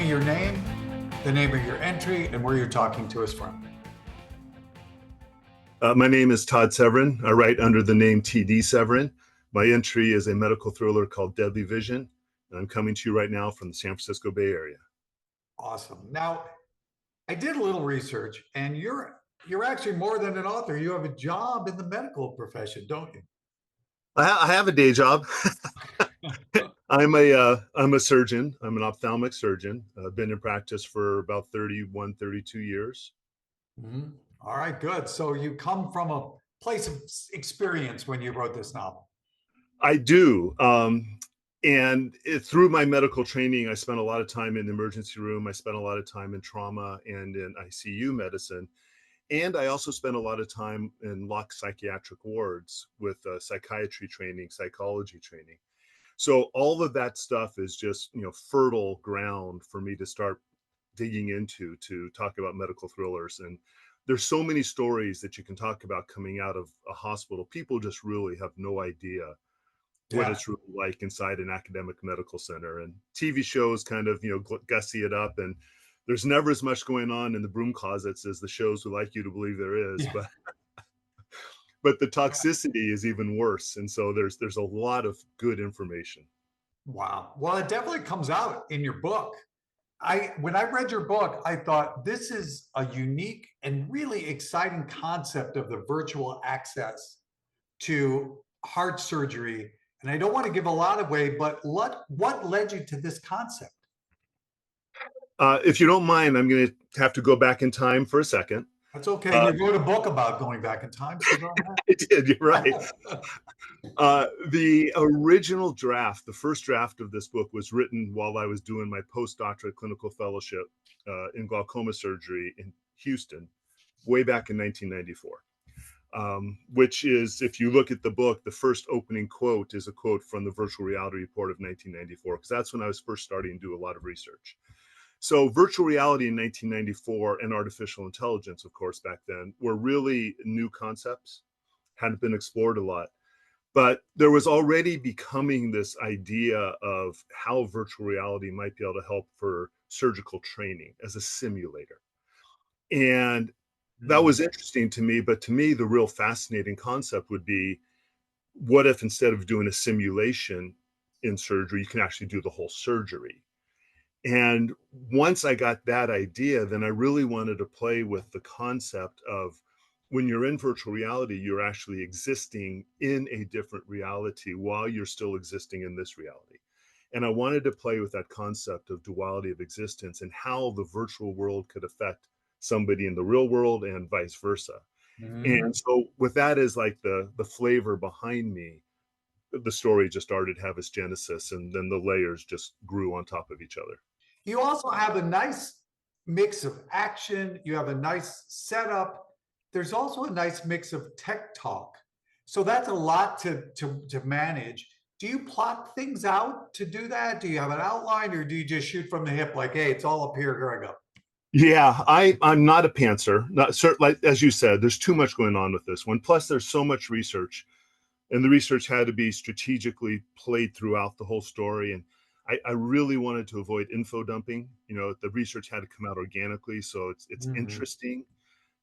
me your name, the name of your entry, and where you're talking to us from. My name is Todd Severin. I write under the name TD Severin. My entry is a medical thriller called Deadly Vision, and I'm coming to you right now from the San Francisco Bay Area. Awesome. Now, I did a little research, and you're actually more than an author. You have a job in the medical profession, don't you? I have a day job. I'm a surgeon. I'm an ophthalmic surgeon. I've been in practice for about 31, 32 years. Mm-hmm. All right, good. So you come from a place of experience when you wrote this novel. I do. Through my medical training, I spent a lot of time in the emergency room. I spent a lot of time in trauma and in ICU medicine. And I also spent a lot of time in locked psychiatric wards with psychiatry training, psychology training. So all of that stuff is just, fertile ground for me to start digging into to talk about medical thrillers. And there's so many stories that you can talk about coming out of a hospital. People just really have no idea what it's really like inside an academic medical center. And TV shows kind of, gussy it up. And there's never as much going on in the broom closets as the shows would like you to believe there is. Yeah. But the toxicity is even worse. And so there's a lot of good information. Wow. Well, it definitely comes out in your book. When I read your book, I thought this is a unique and really exciting concept of the virtual access to heart surgery. And I don't want to give a lot away, but what led you to this concept? If you don't mind, I'm going to have to go back in time for a second. That's okay. You wrote a book about going back in time. So go ahead. I did. You're right. The original draft, the first draft of this book, was written while I was doing my postdoctorate clinical fellowship in glaucoma surgery in Houston, way back in 1994. Which is, if you look at the book, the first opening quote is a quote from the Virtual Reality Report of 1994, because that's when I was first starting to do a lot of research. So virtual reality in 1994 and artificial intelligence, of course, back then were really new concepts, hadn't been explored a lot. But there was already becoming this idea of how virtual reality might be able to help for surgical training as a simulator. And that was interesting to me. But to me, the real fascinating concept would be, what if instead of doing a simulation in surgery, you can actually do the whole surgery? And once I got that idea, then I really wanted to play with the concept of, when you're in virtual reality, you're actually existing in a different reality while you're still existing in this reality. And I wanted to play with that concept of duality of existence and how the virtual world could affect somebody in the real world and vice versa. And so with that as like the flavor behind me, the story just started to have its genesis, and then the layers just grew on top of each other. You also have a nice mix of action. You have a nice setup. There's also a nice mix of tech talk. So that's a lot to manage. Do you plot things out to do that? Do you have an outline, or do you just shoot from the hip like, hey, it's all up here, here I go? Yeah, I'm not a pantser. Like as you said, there's too much going on with this one. Plus, there's so much research, and the research had to be strategically played throughout the whole story. And I really wanted to avoid info dumping. The research had to come out organically, so it's interesting,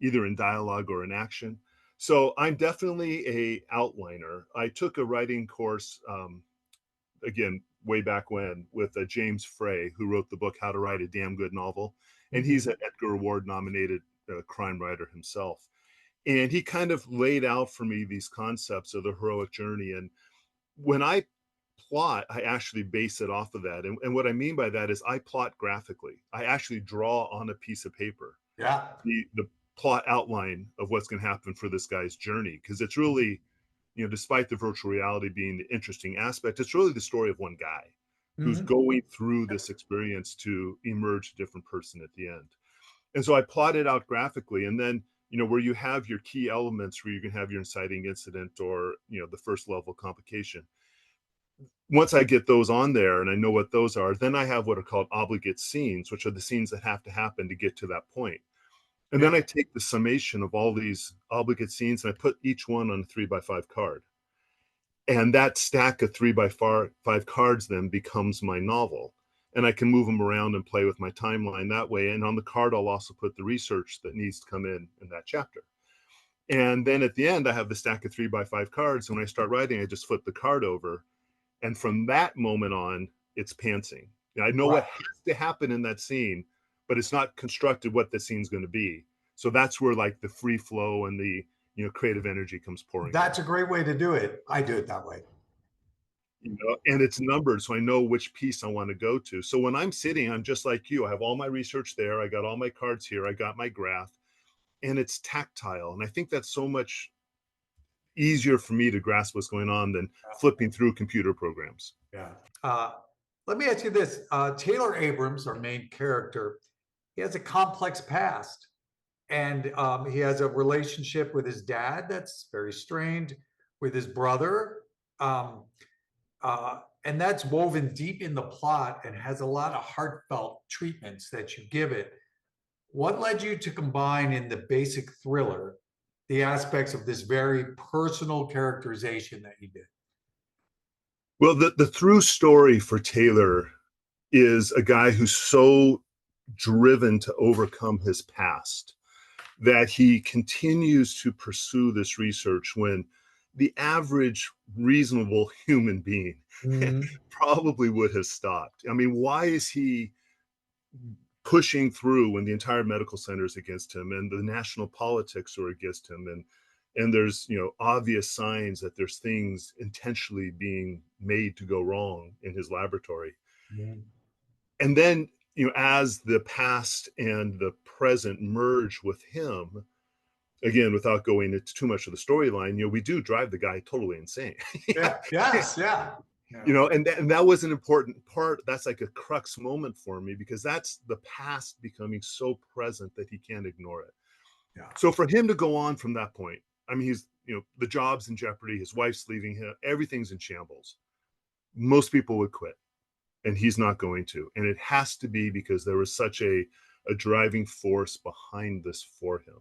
either in dialogue or in action. So I'm definitely a outliner. I took a writing course, again, way back when, with James Frey, who wrote the book How to Write a Damn Good Novel. And he's an Edgar Award nominated crime writer himself. And he kind of laid out for me these concepts of the heroic journey. And when I plot, I actually base it off of that. And what I mean by that is I plot graphically. I actually draw on a piece of paper the plot outline of what's going to happen for this guy's journey. Because it's really, despite the virtual reality being the interesting aspect, it's really the story of one guy who's going through this experience to emerge a different person at the end. And so I plot it out graphically. And then, where you have your key elements, where you can have your inciting incident or, the first level complication. Once I get those on there and I know what those are, then I have what are called obligate scenes, which are the scenes that have to happen to get to that point. And then I take the summation of all these obligate scenes and I put each one on a 3x5 card. And that stack of 3x5 cards then becomes my novel. and I can move them around and play with my timeline that way. And on the card, I'll also put the research that needs to come in that chapter. And then at the end, I have the stack of 3x5 cards. When I start writing, I just flip the card over. And from that moment on, it's pantsing. I know what has to happen in that scene, but it's not constructed what the scene's going to be. So that's where like the free flow and the creative energy comes pouring. That's a great way to do it. I do it that way. And it's numbered, so I know which piece I want to go to. So when I'm sitting, I'm just like you. I have all my research there. I got all my cards here. I got my graph, and it's tactile. And I think that's so much easier for me to grasp what's going on than flipping through computer programs. Yeah. Let me ask you this. Taylor Abrams, our main character, he has a complex past. And he has a relationship with his dad that's very strained, with his brother. And that's woven deep in the plot and has a lot of heartfelt treatments that you give it. What led you to combine in the basic thriller the aspects of this very personal characterization that you did? Well, the through story for Taylor is a guy who's so driven to overcome his past that he continues to pursue this research when the average reasonable human being probably would have stopped. I mean, why is he pushing through when the entire medical center is against him and the national politics are against him, and there's obvious signs that there's things intentionally being made to go wrong in his laboratory. And then as the past and the present merge with him, again, without going into too much of the storyline, we do drive the guy totally insane. And that was an important part. That's like a crux moment for me, because that's the past becoming so present that he can't ignore it. So for him to go on from that point, I mean, he's, the job's in jeopardy, his wife's leaving him, everything's in shambles. Most people would quit, and he's not going to. And it has to be because there was such a driving force behind this for him.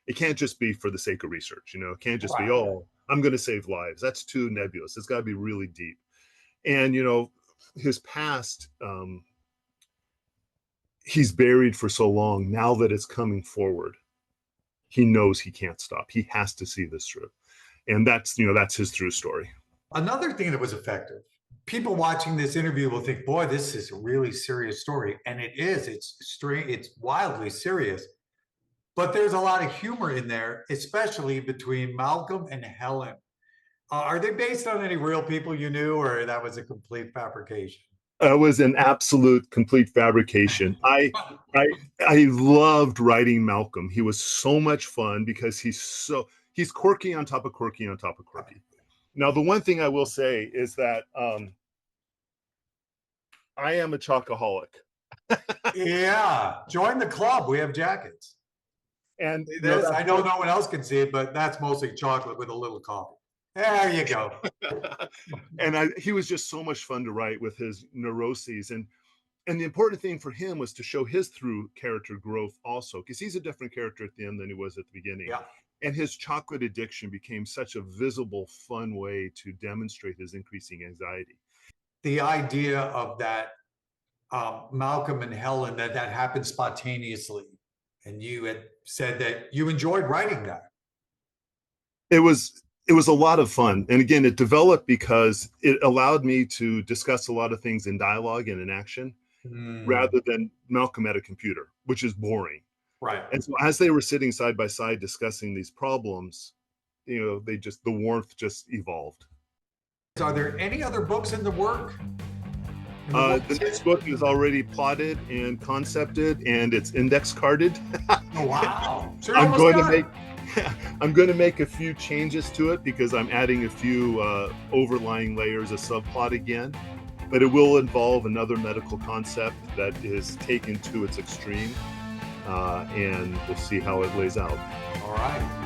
It can't just be for the sake of research, it can't just be, oh, I'm going to save lives. That's too nebulous. It's got to be really deep. And, his past, he's buried for so long. Now that it's coming forward, he knows he can't stop. He has to see this through. And that's his through story. Another thing that was effective, people watching this interview will think, boy, this is a really serious story. And it is. It's wildly serious. But there's a lot of humor in there, especially between Malcolm and Helen. Are they based on any real people you knew, or that was a complete fabrication? It was an absolute complete fabrication. I loved writing Malcolm. He was so much fun because he's quirky on top of quirky on top of quirky. Now, the one thing I will say is that I am a chocoholic. Yeah, join the club. We have jackets. And I know no one else can see it, but that's mostly chocolate with a little coffee. There you go. And he was just so much fun to write with his neuroses. And the important thing for him was to show his through character growth also, because he's a different character at the end than he was at the beginning. Yeah. And his chocolate addiction became such a visible, fun way to demonstrate his increasing anxiety. The idea of that Malcolm and Helen, that happened spontaneously. And you had said that you enjoyed writing that. It was a lot of fun. And again, it developed because it allowed me to discuss a lot of things in dialogue and in action rather than Malcolm at a computer, which is boring. Right. And so as they were sitting side by side discussing these problems, the warmth just evolved. Are there any other books in the work? The next book is already plotted and concepted, and it's index carded. Oh, wow. So I'm going to make a few changes to it because I'm adding a few overlying layers of subplot again, but it will involve another medical concept that is taken to its extreme, and we'll see how it lays out. All right.